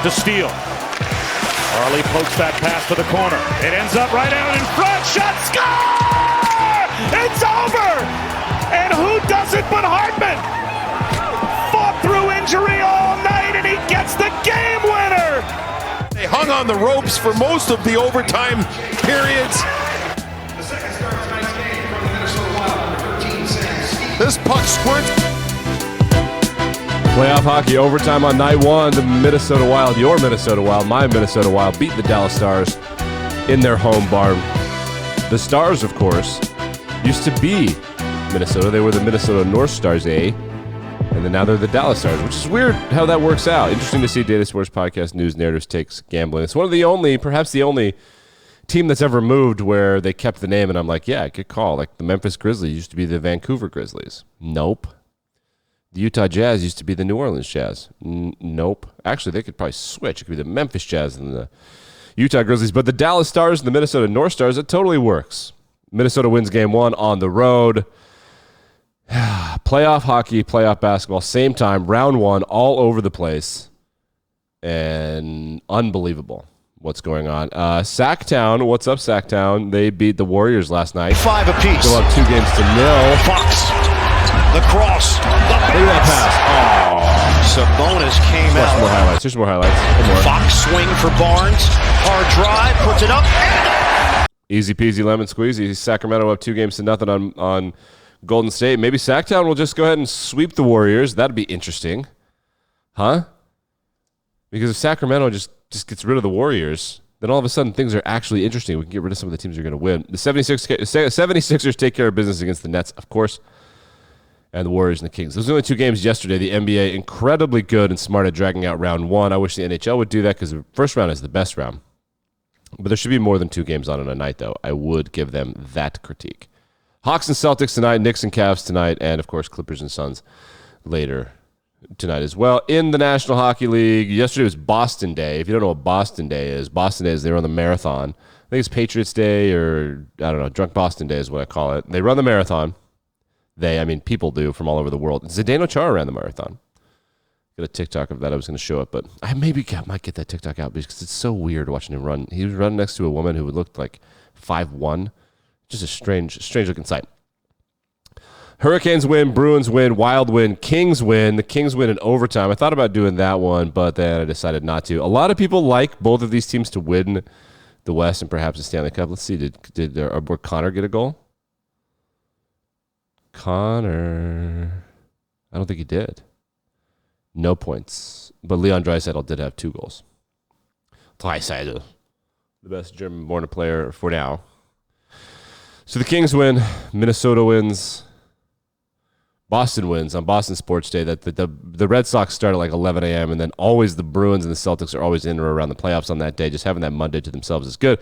to steal. Harley pokes that pass to the corner. It ends up right out in front. Shot, score! It's over! And who does it but Hartman? Fought through injury all night, and he gets the game winner! They hung on the ropes for most of the overtime periods. The second start of tonight's game from the Minnesota Wild, number 13, Sam. This puck squirts. Playoff hockey overtime on night one. The Minnesota Wild, your Minnesota Wild, my Minnesota Wild, beat the Dallas Stars in their home barn. The Stars, of course, used to be Minnesota. They were the Minnesota North Stars, and then now they're the Dallas Stars, which is weird how that works out. Interesting to see Data Sports Podcast News Narratives Takes Gambling. It's one of the only, perhaps the only team that's ever moved where they kept the name, and I'm like, yeah, good call. Like the Memphis Grizzlies used to be the Vancouver Grizzlies. Nope. The Utah Jazz used to be the New Orleans Jazz. Nope. Actually, they could probably switch. It could be the Memphis Jazz and the Utah Grizzlies. But the Dallas Stars and the Minnesota North Stars, it totally works. Minnesota wins game one on the road. Playoff hockey, playoff basketball, same time, round one, all over the place. And unbelievable what's going on. Sacktown, what's up, Sacktown? They beat the Warriors last night. 5 apiece. Still up 2 games to nil. Fox. The cross. The Look at that pass. Sabonis came Watch out. more highlights. Here's more highlights. One more. Fox swing for Barnes. Hard drive. Puts it up. Easy peasy lemon squeezy. Sacramento up 2 games to nothing on Golden State. Maybe Sacktown will just go ahead and sweep the Warriors. That'd be interesting. Huh? Because if Sacramento just gets rid of the Warriors, then all of a sudden things are actually interesting. We can get rid of some of the teams that are going to win. The 76ers take care of business against the Nets, of course, and the Warriors and the Kings. Those are the only 2 games yesterday. The NBA incredibly good and smart at dragging out round one. I wish the NHL would do that because the first round is the best round. But there should be more than 2 games on in a night, though. I would give them that critique. Hawks and Celtics tonight, Knicks and Cavs tonight, and, of course, Clippers and Suns later tonight as well. In the National Hockey League, yesterday was Boston Day. If you don't know what Boston Day is they run the marathon. I think it's Patriots Day or, I don't know, Drunk Boston Day is what I call it. They run the marathon. People do from all over the world. Zdeno Chara ran the marathon. Got a TikTok of that. I was going to show it, but I might get that TikTok out because it's so weird watching him run. He was running next to a woman who looked like 5'1". Just a strange looking sight. Hurricanes win, Bruins win, Wild win, Kings win. The Kings win in overtime. I thought about doing that one, but then I decided not to. A lot of people like both of these teams to win the West and perhaps the Stanley Cup. Let's see. Did Connor get a goal? Connor, I don't think he did. No points. But Leon Draisaitl did have 2 goals. Draisaitl, the best German-born player for now. So the Kings win, Minnesota wins, Boston wins on Boston Sports Day. That the Red Sox start at like 11 a.m. and then always the Bruins and the Celtics are always in or around the playoffs on that day. Just having that Monday to themselves is good.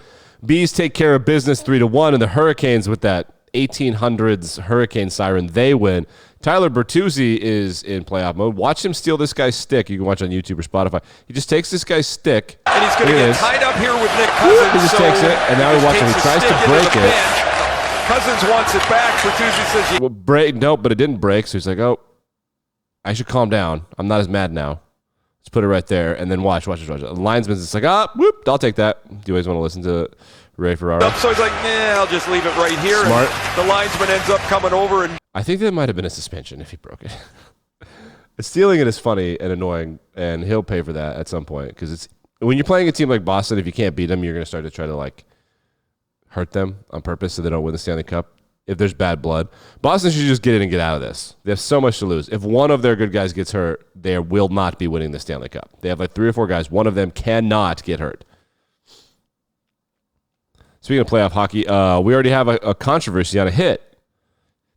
Bees take care of business 3-1, and the Hurricanes with that 1800s hurricane siren, they win. Tyler Bertuzzi is in playoff mode. Watch him steal this guy's stick. You can watch on YouTube or Spotify. He just takes this guy's stick. And he's going to get tied up here with Nick Cousins. He just takes it, and now he watches him. He tries to break it. Cousins wants it back. Bertuzzi says, well, break. Nope, but it didn't break. So he's like, oh, I should calm down. I'm not as mad now. Let's put it right there, and then watch. The linesman's just like, whoop, I'll take that. Do you always want to listen to Ray Ferraro? So he's like, I'll just leave it right here. Smart. And the linesman ends up coming over. And I think there might have been a suspension if he broke it. Stealing it is funny and annoying, and he'll pay for that at some point. Because it's when you're playing a team like Boston, if you can't beat them, you're going to start to try to like hurt them on purpose so they don't win the Stanley Cup. If there's bad blood, Boston should just get in and get out of this. They have so much to lose. If one of their good guys gets hurt, they will not be winning the Stanley Cup. They have like 3 or 4 guys. One of them cannot get hurt. Speaking of playoff hockey, we already have a controversy on a hit.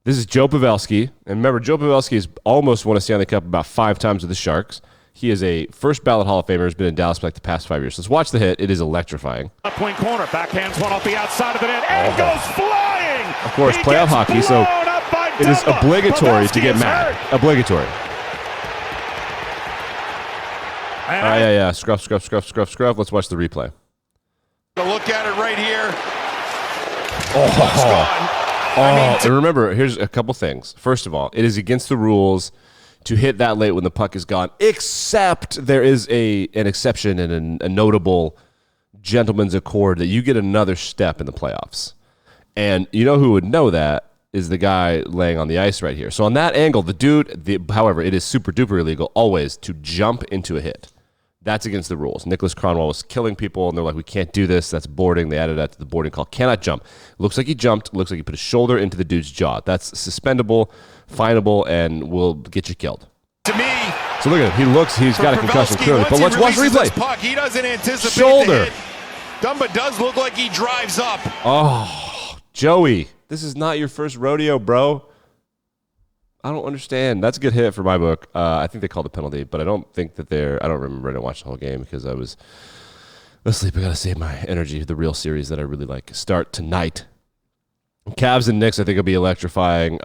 This is Joe Pavelski. And remember, Joe Pavelski has almost won a Stanley Cup about 5 times with the Sharks. He is a first ballot Hall of Famer, has been in Dallas for like the past 5 years. Let's watch the hit. It is electrifying. Left wing corner, backhands one off the outside of the net, and goes flying! Of course, playoff hockey, so it is obligatory to get mad. Obligatory. Yeah. Scruff. Let's watch the replay. look at it right here. And remember, here's a couple things. First of all, it is against the rules to hit that late when the puck is gone, except there is an exception and a notable gentleman's accord that you get another step in the playoffs. And you know who would know that is the guy laying on the ice right here. So on that angle, however, it is super duper illegal always to jump into a hit. That's against the rules. Nicholas Cronwell was killing people, and they're like, we can't do this. That's boarding. They added that to the boarding call. Cannot jump. Looks like he jumped. Looks like he put his shoulder into the dude's jaw. That's suspendable, finable, and will get you killed. To me, so look at him. He's got a concussion clearly. But let's watch replay. Puck, he doesn't anticipate shoulder. the hit. Dumba does look like he drives up. Oh, Joey, this is not your first rodeo, bro. I don't understand. That's a good hit for my book. I think they called a penalty, but I don't think that I don't remember. I didn't watch the whole game because I was asleep. I got to save my energy for the real series that I really like. Start tonight. Cavs and Knicks, I think, will be electrifying.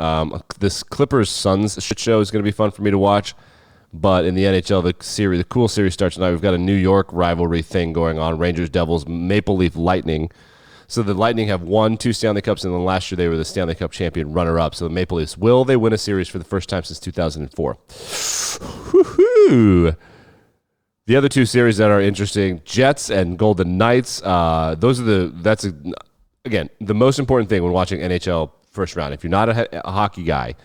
This Clippers-Suns shit show is going to be fun for me to watch. But in the NHL, the cool series starts tonight. We've got a New York rivalry thing going on. Rangers, Devils, Maple Leaf, Lightning. So the Lightning have won 2 Stanley Cups, and then last year they were the Stanley Cup champion runner-up. So the Maple Leafs, will they win a series for the first time since 2004? Woo-hoo. The other 2 series that are interesting, Jets and Golden Knights. Again, the most important thing when watching NHL first round. If you're not a hockey guy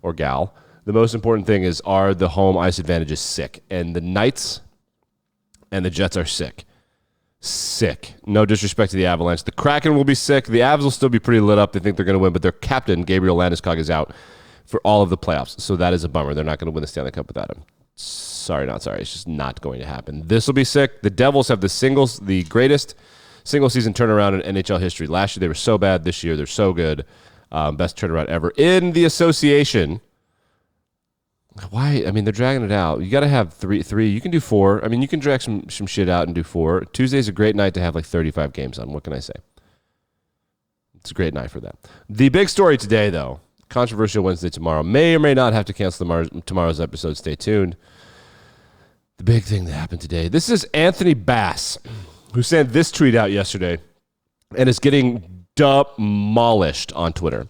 or gal, the most important thing is, are the home ice advantages sick? And the Knights and the Jets are sick. Sick. No disrespect to the Avalanche. The Kraken will be sick. The Avs will still be pretty lit up. They think they're going to win, but their captain, Gabriel Landeskog, is out for all of the playoffs. So that is a bummer. They're not going to win the Stanley Cup without him. Sorry, not sorry. It's just not going to happen. This will be sick. The Devils have the greatest single-season turnaround in NHL history. Last year, they were so bad. This year, they're so good. Best turnaround ever. In the association, why? I mean, they're dragging it out. You got to have three. You can do 4. I mean, you can drag some shit out and do 4. Tuesday's a great night to have like 35 games on. What can I say? It's a great night for that. The big story today, though, controversial Wednesday tomorrow. May or may not have to cancel tomorrow's episode. Stay tuned. The big thing that happened today. This is Anthony Bass, who sent this tweet out yesterday and is getting demolished on Twitter.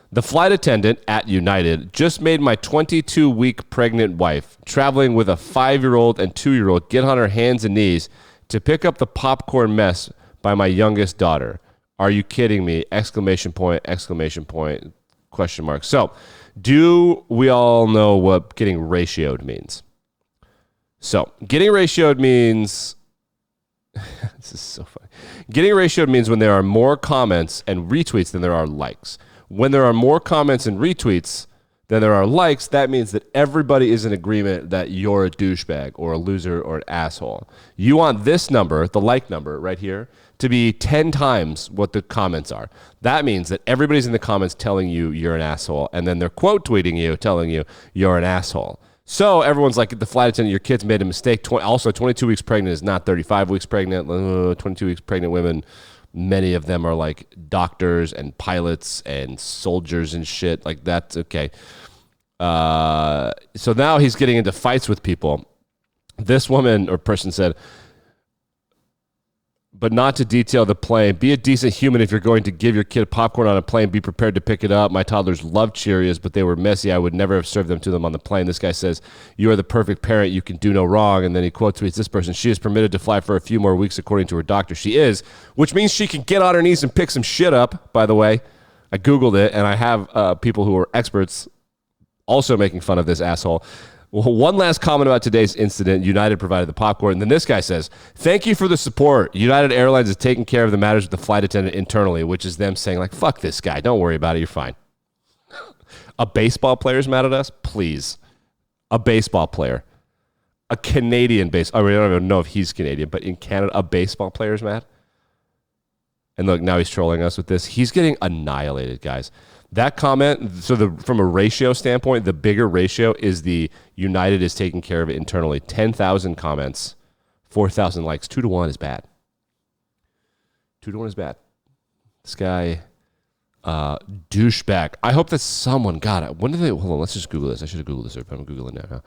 The flight attendant at United just made my 22-week pregnant wife, traveling with a 5-year-old and 2-year-old, get on her hands and knees to pick up the popcorn mess by my youngest daughter. Are you kidding me? Exclamation point, exclamation point, question mark. So, do we all know what getting ratioed means? So, getting ratioed means... this is so funny. Getting ratioed means when there are more comments and retweets than there are likes. When there are more comments and retweets than there are likes, that means that everybody is in agreement that you're a douchebag or a loser or an asshole. You want this number, the like number right here, to be 10 times what the comments are. That means that everybody's in the comments telling you you're an asshole, and then they're quote tweeting you, telling you you're an asshole. So everyone's like, the flight attendant, your kid's made a mistake. Also, 22 weeks pregnant is not 35 weeks pregnant. 22 weeks pregnant women, many of them are like doctors and pilots and soldiers and shit. Like, that's okay. So now he's getting into fights with people. This woman or person said, but not to detail the plane. Be a decent human if you're going to give your kid popcorn on a plane. Be prepared to pick it up. My toddlers loved Cheerios, but they were messy. I would never have served them to them on the plane. This guy says, you are the perfect parent. You can do no wrong. And then he quote tweets this person. She is permitted to fly for a few more weeks according to her doctor. She is, which means she can get on her knees and pick some shit up, by the way. I Googled it, and I have people who are experts also making fun of this asshole. Well, one last comment about today's incident. United provided the popcorn. And then this guy says, thank you for the support. United Airlines is taking care of the matters with the flight attendant internally, which is them saying, like, fuck this guy. Don't worry about it. You're fine. A baseball player's mad at us? Please. A baseball player. A Canadian I don't even know if he's Canadian, but in Canada, a baseball player's mad. And look, now he's trolling us with this. He's getting annihilated, guys. That comment, so from a ratio standpoint, the bigger ratio is the United is taking care of it internally. 10,000 comments, 4,000 likes. 2-1 is bad. 2-1 is bad. This guy, douchebag. I hope that someone got it. When did they? Hold on, let's just Google this. I should have Googled this. I'm Googling now. Huh?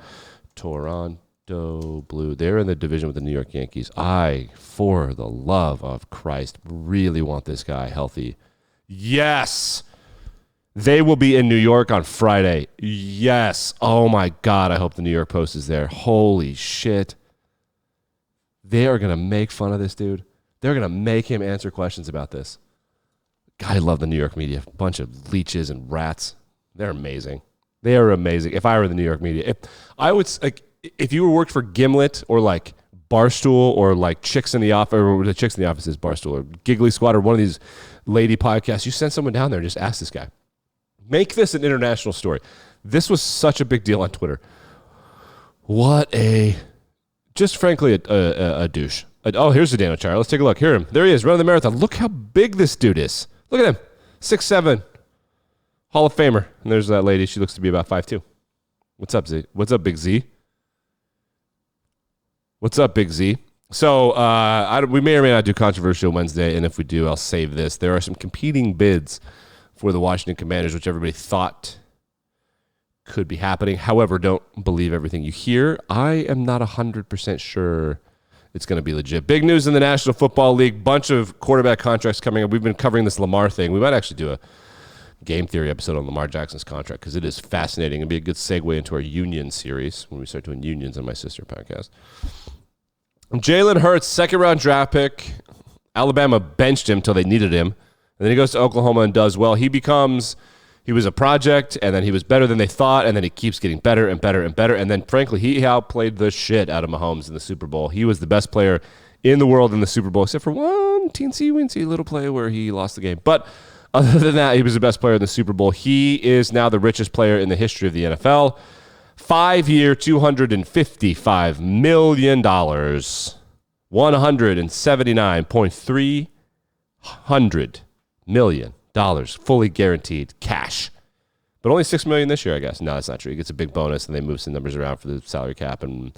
Toronto Blue. They're in the division with the New York Yankees. I, for the love of Christ, really want this guy healthy. Yes. They will be in New York on Friday. Yes. Oh, my God. I hope the New York Post is there. Holy shit. They are going to make fun of this dude. They're going to make him answer questions about this. God, I love the New York media. A bunch of leeches and rats. They're amazing. They are amazing. If I were the New York media, if you were worked for Gimlet or like Barstool or like Chicks in the Office, or the Chicks in the Office is Barstool, or Giggly Squad, or one of these lady podcasts, you send someone down there and just ask this guy. Make this an international story. This was such a big deal on Twitter. Just frankly, a douche. Here's Zdeno Chara. Let's take a look. Hear him. There he is, running the marathon. Look how big this dude is. Look at him. 6'7", Hall of Famer. And there's that lady. She looks to be about 5'2". What's up, Z? What's up, Big Z? What's up, Big Z? So we may or may not do Controversial Wednesday, and if we do, I'll save this. There are some competing bids for the Washington Commanders, which everybody thought could be happening. However, don't believe everything you hear. I am not 100% sure it's going to be legit. Big news in the National Football League. Bunch of quarterback contracts coming up. We've been covering this Lamar thing. We might actually do a game theory episode on Lamar Jackson's contract because it is fascinating and be a good segue into our union series when we start doing unions on my sister podcast. Jalen Hurts, second-round draft pick. Alabama benched him until they needed him. And then he goes to Oklahoma and does well. He was a project, and then he was better than they thought, and then he keeps getting better and better and better. And then, frankly, he outplayed the shit out of Mahomes in the Super Bowl. He was the best player in the world in the Super Bowl, except for one teensy-weensy little play where he lost the game. But other than that, he was the best player in the Super Bowl. He is now the richest player in the history of the NFL. 5-year, $255 million, $179.3 million, fully guaranteed cash. But only $6 million this year, I guess. No, that's not true. He gets a big bonus, and they move some numbers around for the salary cap and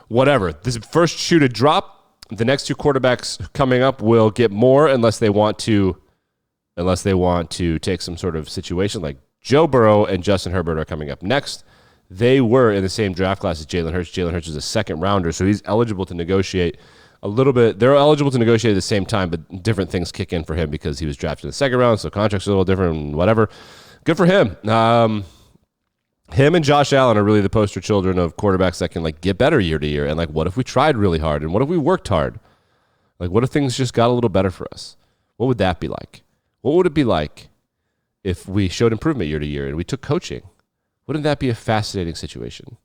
whatever. This is first shoe to drop. The next two quarterbacks coming up will get more unless they want to take some sort of situation. Like Joe Burrow and Justin Herbert are coming up next. They were in the same draft class as Jalen Hurts. Jalen Hurts is a second rounder, so he's eligible to negotiate a little bit. They're eligible to negotiate at the same time, but different things kick in for him because he was drafted in the second round, so contracts are a little different and whatever. Good for him. Him and Josh Allen are really the poster children of quarterbacks that can like get better year to year. And like, what if we tried really hard? And what if we worked hard? Like, what if things just got a little better for us? What would that be like? What would it be like if we showed improvement year to year and we took coaching? Wouldn't that be a fascinating situation?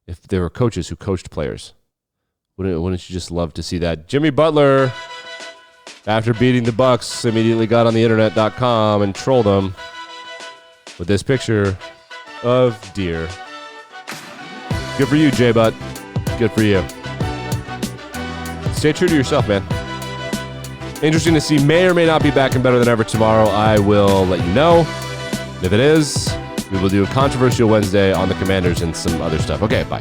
If there were coaches who coached players, wouldn't you just love to see that? Jimmy Butler, after beating the Bucks, immediately got on the internet.com and trolled them with this picture of deer. Good for you, J-Butt. Good for you. Stay true to yourself, man. Interesting to see. May or may not be back and better than ever tomorrow. I will let you know. If it is, we will do a Controversial Wednesday on the Commanders and some other stuff. Okay, bye.